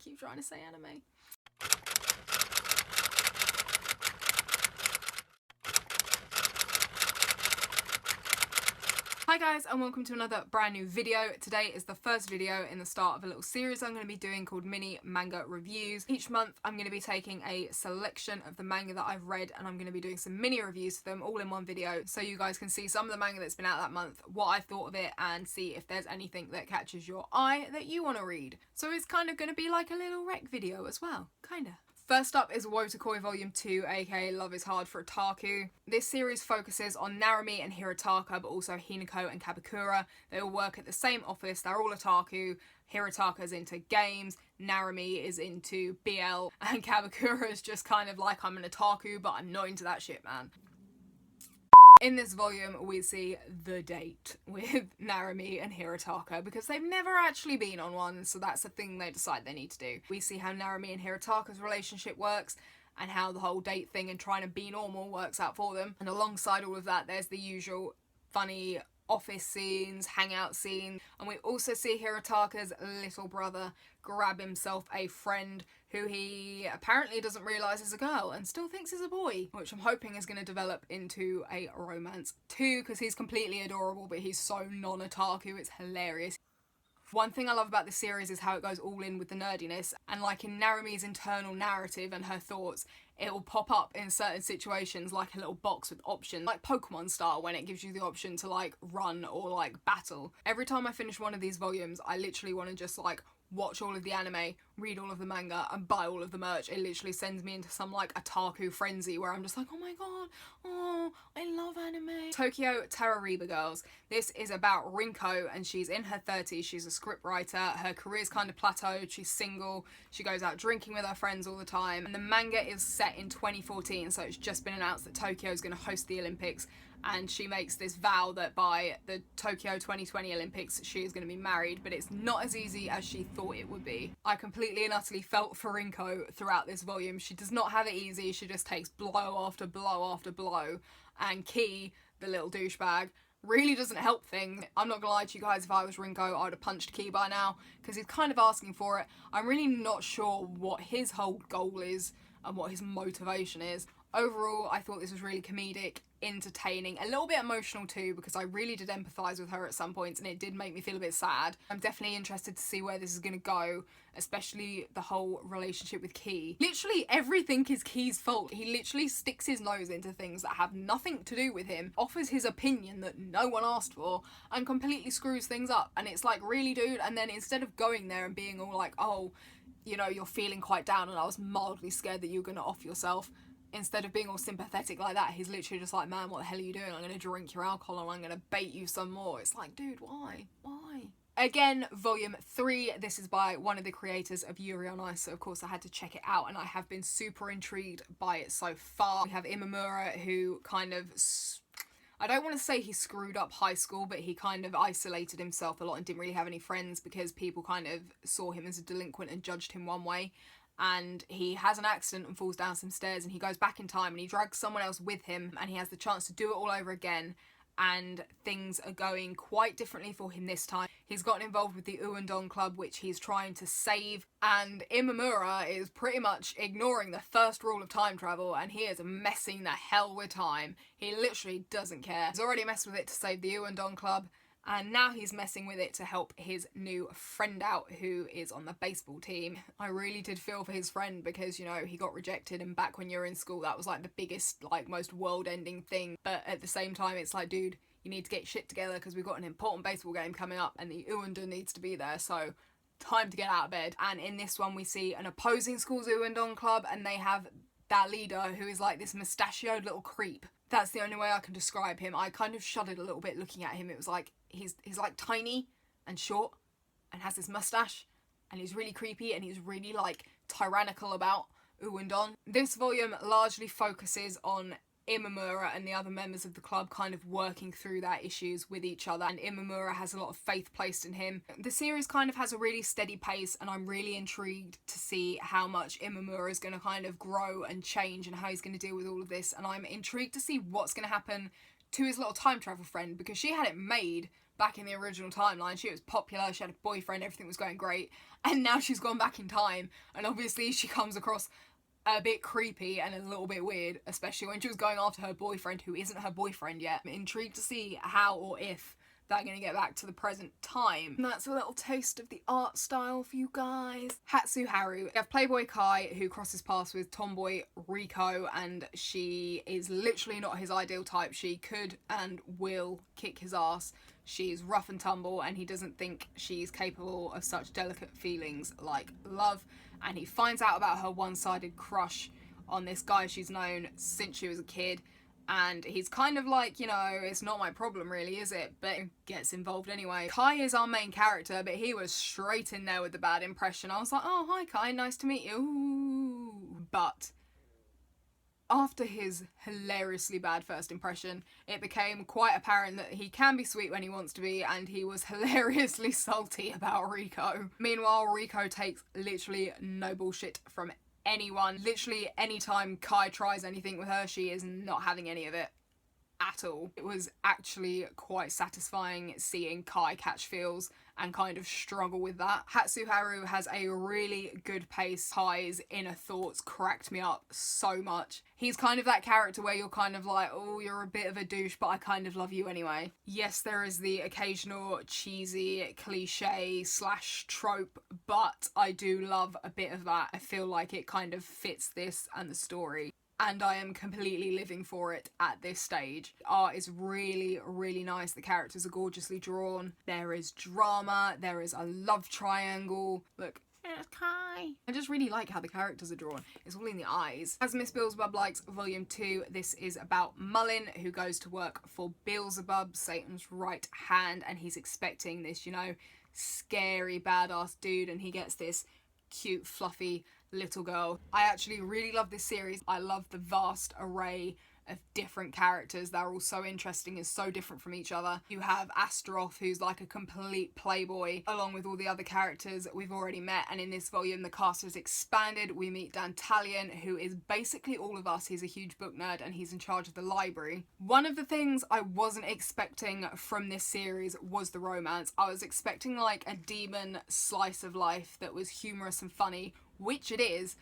keep trying to say anime. Hi guys, and welcome to another brand new video. Today is the first video in the start of a little series I'm going to be doing called mini manga reviews. Each month I'm going to be taking a selection of the manga that I've read and I'm going to be doing some mini reviews of them all in one video so you guys can see some of the manga that's been out that month, what I thought of it, and see if there's anything that catches your eye that you want to read. So it's kind of going to be like a little rec video as well, kinda. First up is Wotakoi Volume 2, aka Love is Hard for Otaku. This series focuses on Narumi and Hirataka, but also Hinako and Kabakura. They all work at the same office, they're all otaku. Hirataka's into games, Narumi is into BL, and Kabakura is just kind of like, I'm an otaku, but I'm not into that shit, man. In this volume, we see the date with Narumi and Hirataka because they've never actually been on one, so that's a thing they decide they need to do. We see how Narumi and Hirataka's relationship works and how the whole date thing and trying to be normal works out for them. And alongside all of that, there's the usual funny office scenes, hangout scenes, and we also see Hirataka's little brother grab himself a friend who he apparently doesn't realise is a girl and still thinks is a boy, which I'm hoping is going to develop into a romance too, because he's completely adorable, but he's so non-otaku, it's hilarious. One thing I love about this series is how it goes all in with the nerdiness, and like in Narumi's internal narrative and her thoughts, it will pop up in certain situations like a little box with options, like Pokemon style when it gives you the option to like run or like battle. Every time I finish one of these volumes, I literally want to just like watch all of the anime, read all of the manga, and buy all of the merch. It literally sends me into some like otaku frenzy where I'm just like, oh my god, oh, I love anime. Tokyo Tarariba Girls. This is about Rinko, and she's in her 30s. She's a scriptwriter. Her career's kind of plateaued. She's single. She goes out drinking with her friends all the time. And the manga is set in 2014, so it's just been announced that Tokyo is going to host the Olympics. And she makes this vow that by the Tokyo 2020 Olympics she is going to be married, but it's not as easy as she thought it would be. I completely and utterly felt for Rinko throughout this volume. She does not have it easy, she just takes blow after blow after blow, and Key, the little douchebag, really doesn't help things. I'm not gonna lie to you guys, if I was Rinko I would have punched Key by now, because he's kind of asking for it. I'm really not sure what his whole goal is and what his motivation is. Overall, I thought this was really comedic, entertaining, a little bit emotional too, because I really did empathise with her at some points and it did make me feel a bit sad. I'm definitely interested to see where this is going to go, especially the whole relationship with Key. Literally everything is Key's fault. He literally sticks his nose into things that have nothing to do with him, offers his opinion that no one asked for, and completely screws things up. And it's like, really, dude? And then instead of going there and being all like, oh, you know, you're feeling quite down and I was mildly scared that you were going to off yourself, instead of being all sympathetic like that, he's literally just like, man, what the hell are you doing? I'm going to drink your alcohol and I'm going to bait you some more. It's like, dude, why? Why? Again, volume 3, this is by one of the creators of Yuri on Ice, so of course I had to check it out and I have been super intrigued by it so far. We have Imamura, who kind of, I don't want to say he screwed up high school, but he kind of isolated himself a lot and didn't really have any friends because people kind of saw him as a delinquent and judged him one way. And he has an accident and falls down some stairs and he goes back in time and he drags someone else with him and he has the chance to do it all over again, and things are going quite differently for him this time. He's gotten involved with the Uandon Club, which he's trying to save, and Imamura is pretty much ignoring the first rule of time travel and he is messing the hell with time. He literally doesn't care. He's already messed with it to save the Uandon Club, and now he's messing with it to help his new friend out who is on the baseball team. I really did feel for his friend because, you know, he got rejected and back when you're in school that was like the biggest, like most world-ending thing. But at the same time it's like, dude, you need to get your shit together because we've got an important baseball game coming up and the Uandon needs to be there, so time to get out of bed. And in this one we see an opposing school's Uandon Club and they have that leader who is like this mustachioed little creep. That's the only way I can describe him. I kind of shuddered a little bit looking at him. It was like, he's like tiny and short and has this mustache and he's really creepy and he's really like tyrannical about Uandon. This volume largely focuses on Imamura and the other members of the club kind of working through their issues with each other, and Imamura has a lot of faith placed in him. The series kind of has a really steady pace and I'm really intrigued to see how much Imamura is going to kind of grow and change and how he's going to deal with all of this, and I'm intrigued to see what's going to happen to his little time travel friend because she had it made back in the original timeline. She was popular, she had a boyfriend, everything was going great, and now she's gone back in time, and obviously she comes across a bit creepy and a little bit weird, especially when she was going after her boyfriend who isn't her boyfriend yet. I'm intrigued to see how or if they're going to get back to the present time. And that's a little taste of the art style for you guys. Hatsu Haru. We have Playboy Kai, who crosses paths with tomboy Riko, and she is literally not his ideal type. She could and will kick his ass. She's rough and tumble, and he doesn't think she's capable of such delicate feelings like love. And he finds out about her one-sided crush on this guy she's known since she was a kid. And he's kind of like, you know, it's not my problem really, is it? But gets involved anyway. Kai is our main character, but he was straight in there with the bad impression. I was like, oh, hi Kai, nice to meet you. Ooh. But after his hilariously bad first impression, it became quite apparent that he can be sweet when he wants to be, and he was hilariously salty about Riko. Meanwhile, Riko takes literally no bullshit from anyone. Literally anytime Kai tries anything with her, she is not having any of it at all. It was actually quite satisfying seeing Kai catch feels and kind of struggle with that. Hatsu Haru has a really good pace. Kai's inner thoughts cracked me up so much. He's kind of that character where you're kind of like, oh, you're a bit of a douche, but I kind of love you anyway. Yes, there is the occasional cheesy cliche / trope, but I do love a bit of that. I feel like it kind of fits this and the story, and I am completely living for it at this stage. Art is really, really nice. The characters are gorgeously drawn. There is drama. There is a love triangle. Look, it's Kai. I just really like how the characters are drawn. It's all in the eyes. As Miss Beelzebub Likes Volume 2, this is about Mullen, who goes to work for Beelzebub, Satan's right hand, and he's expecting this, you know, scary, badass dude, and he gets this cute, fluffy little girl. I actually really love this series. I love the vast array of different characters that are all so interesting and so different from each other. You have Astaroth, who's like a complete playboy, along with all the other characters that we've already met, and in this volume the cast has expanded. We meet Dantalion, who is basically all of us. He's a huge book nerd and he's in charge of the library. One of the things I wasn't expecting from this series was the romance. I was expecting like a demon slice of life that was humorous and funny, which it is,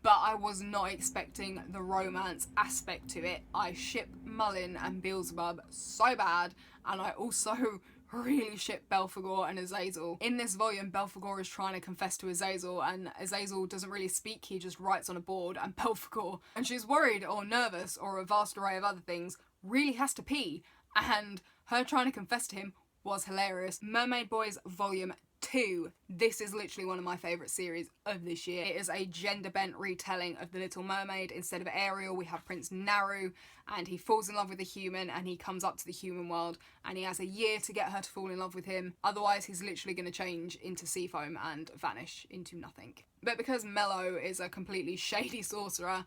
but I was not expecting the romance aspect to it. I ship Mullen and Beelzebub so bad, and I also really ship Belphegor and Azazel. In this volume, Belphegor is trying to confess to Azazel, and Azazel doesn't really speak, he just writes on a board, and Belphegor, and she's worried or nervous or a vast array of other things, really has to pee, and her trying to confess to him was hilarious. Mermaid Boys Volume 2. This is literally one of my favourite series of this year. It is a gender-bent retelling of The Little Mermaid. Instead of Ariel, we have Prince Naru, and he falls in love with a human, and he comes up to the human world, and he has a year to get her to fall in love with him. Otherwise, he's literally going to change into sea foam and vanish into nothing. But because Mello is a completely shady sorcerer,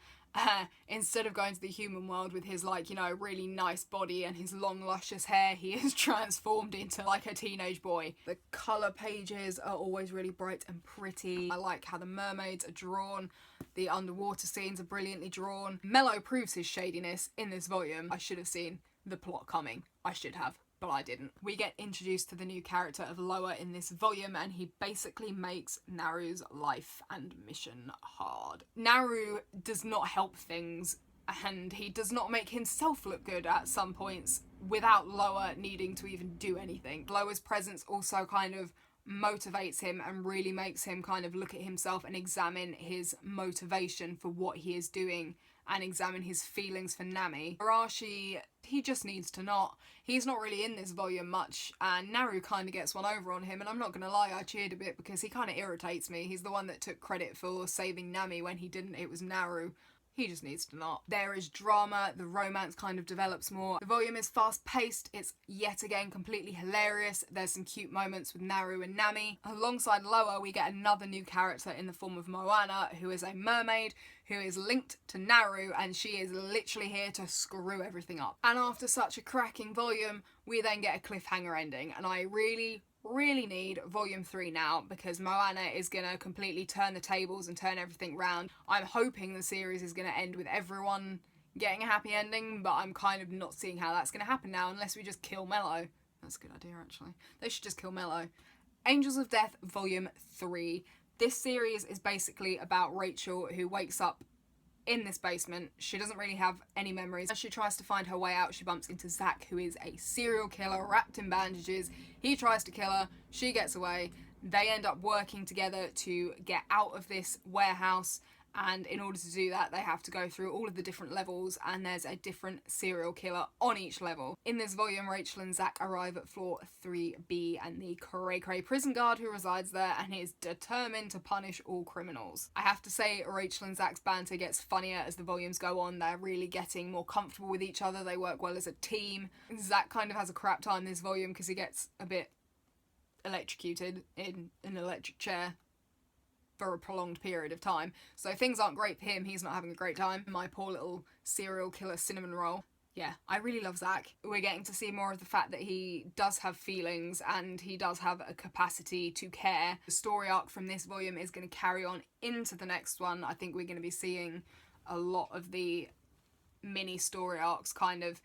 instead of going to the human world with his, like, you know, really nice body and his long luscious hair, he is transformed into like a teenage boy. The colour pages are always really bright and pretty. I like how the mermaids are drawn. The underwater scenes are brilliantly drawn. Mello proves his shadiness in this volume. I should have seen the plot coming. I should have, but I didn't. We get introduced to the new character of Loa in this volume, and he basically makes Naru's life and mission hard. Naru does not help things, and he does not make himself look good at some points without Loa needing to even do anything. Loa's presence also kind of motivates him and really makes him kind of look at himself and examine his motivation for what he is doing and examine his feelings for Nami. Arashi, he just needs to not. He's not really in this volume much, and Naru kind of gets one over on him, and I'm not going to lie, I cheered a bit because he kind of irritates me. He's the one that took credit for saving Nami when he didn't. It was Naru. He just needs to not. There is drama, the romance kind of develops more. The volume is fast paced, it's yet again completely hilarious. There's some cute moments with Naru and Nami. Alongside Loa, we get another new character in the form of Moana, who is a mermaid who is linked to Naru, and she is literally here to screw everything up. And after such a cracking volume, we then get a cliffhanger ending, and I really need volume 3 now, because Moana is gonna completely turn the tables and turn everything round. I'm hoping the series is gonna end with everyone getting a happy ending, but I'm kind of not seeing how that's gonna happen now unless we just kill Mello, That's a good idea, actually. They should just kill Mello. Angels of Death Volume 3. This series is basically about Rachel, who wakes up in this basement. She doesn't really have any memories. As she tries to find her way out, she bumps into Zach, who is a serial killer wrapped in bandages. He tries to kill her. She gets away. They end up working together to get out of this warehouse, and in order to do that they have to go through all of the different levels, and there's a different serial killer on each level. In this volume, Rachel and Zach arrive at floor 3B and the cray cray prison guard who resides there and is determined to punish all criminals. I have to say, Rachel and Zach's banter gets funnier as the volumes go on. They're really getting more comfortable with each other. They work well as a team. Zach kind of has a crap time this volume because he gets a bit electrocuted in an electric chair for a prolonged period of time. So things aren't great for him. He's not having a great time. My poor little serial killer cinnamon roll. Yeah, I really love Zach. We're getting to see more of the fact that he does have feelings and he does have a capacity to care. The story arc from this volume is going to carry on into the next one. I think we're going to be seeing a lot of the mini story arcs kind of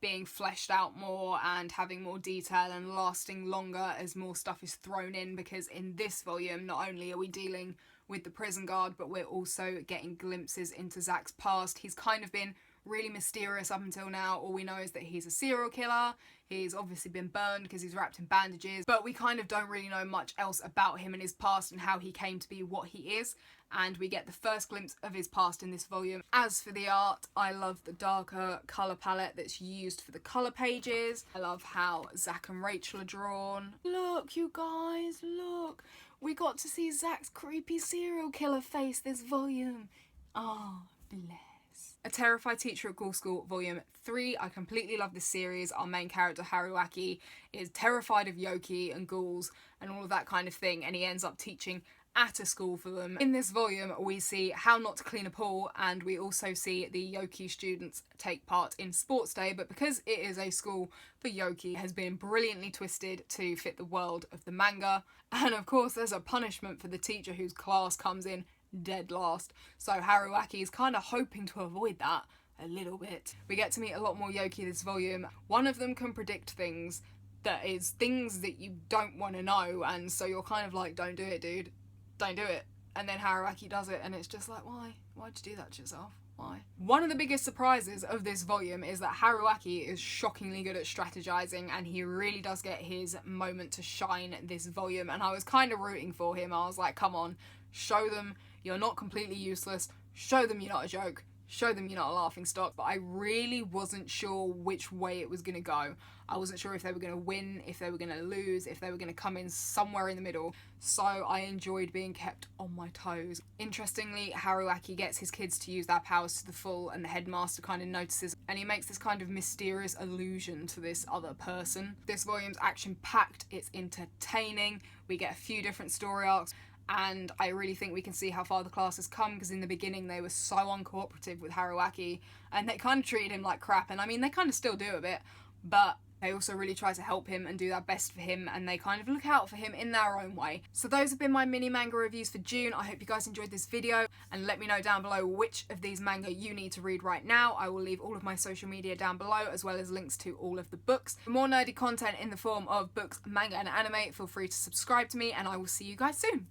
being fleshed out more and having more detail and lasting longer as more stuff is thrown in, because in this volume not only are we dealing with the prison guard, but we're also getting glimpses into Zach's past. He's kind of been really mysterious up until now. All we know is that he's a serial killer. He's obviously been burned because he's wrapped in bandages, but we kind of don't really know much else about him and his past and how he came to be what he is. And we get the first glimpse of his past in this volume. As for the art, I love the darker colour palette that's used for the colour pages. I love how Zach and Rachel are drawn. Look, you guys, look. We got to see Zach's creepy serial killer face this volume. Oh, bless. A Terrified Teacher at Ghoul School Volume 3. I completely love this series. Our main character, Haruaki, is terrified of Yoki and ghouls and all of that kind of thing, and he ends up teaching at a school for them. In this volume we see how not to clean a pool, and we also see the Yoki students take part in sports day, but because it is a school for Yoki, it has been brilliantly twisted to fit the world of the manga. And of course there's a punishment for the teacher whose class comes in dead last, so Haruaki is kind of hoping to avoid that a little bit. We get to meet a lot more Yoki this volume. One of them can predict things that is things that you don't want to know, and so you're kind of like, don't do it, dude. Don't do it. And then Haruaki does it, and it's just like, why? Why'd you do that to yourself? Why? One of the biggest surprises of this volume is that Haruaki is shockingly good at strategizing, and he really does get his moment to shine this volume, and I was kind of rooting for him. I was like, come on, show them you're not completely useless, show them you're not a joke, show them you're not a laughing stock. But I really wasn't sure which way it was going to go. I wasn't sure if they were going to win, if they were going to lose, if they were going to come in somewhere in the middle. So I enjoyed being kept on my toes. Interestingly, Haruaki gets his kids to use their powers to the full, and the headmaster kind of notices, and he makes this kind of mysterious allusion to this other person. This volume's action-packed, it's entertaining, we get a few different story arcs, and I really think we can see how far the class has come, because in the beginning they were so uncooperative with Haruaki and they kind of treated him like crap, and I mean they kind of still do a bit, but they also really try to help him and do their best for him, and they kind of look out for him in their own way. So those have been my mini manga reviews for June. I hope you guys enjoyed this video, and let me know down below which of these manga you need to read right now. I will leave all of my social media down below, as well as links to all of the books. For more nerdy content in the form of books, manga and anime, feel free to subscribe to me, and I will see you guys soon.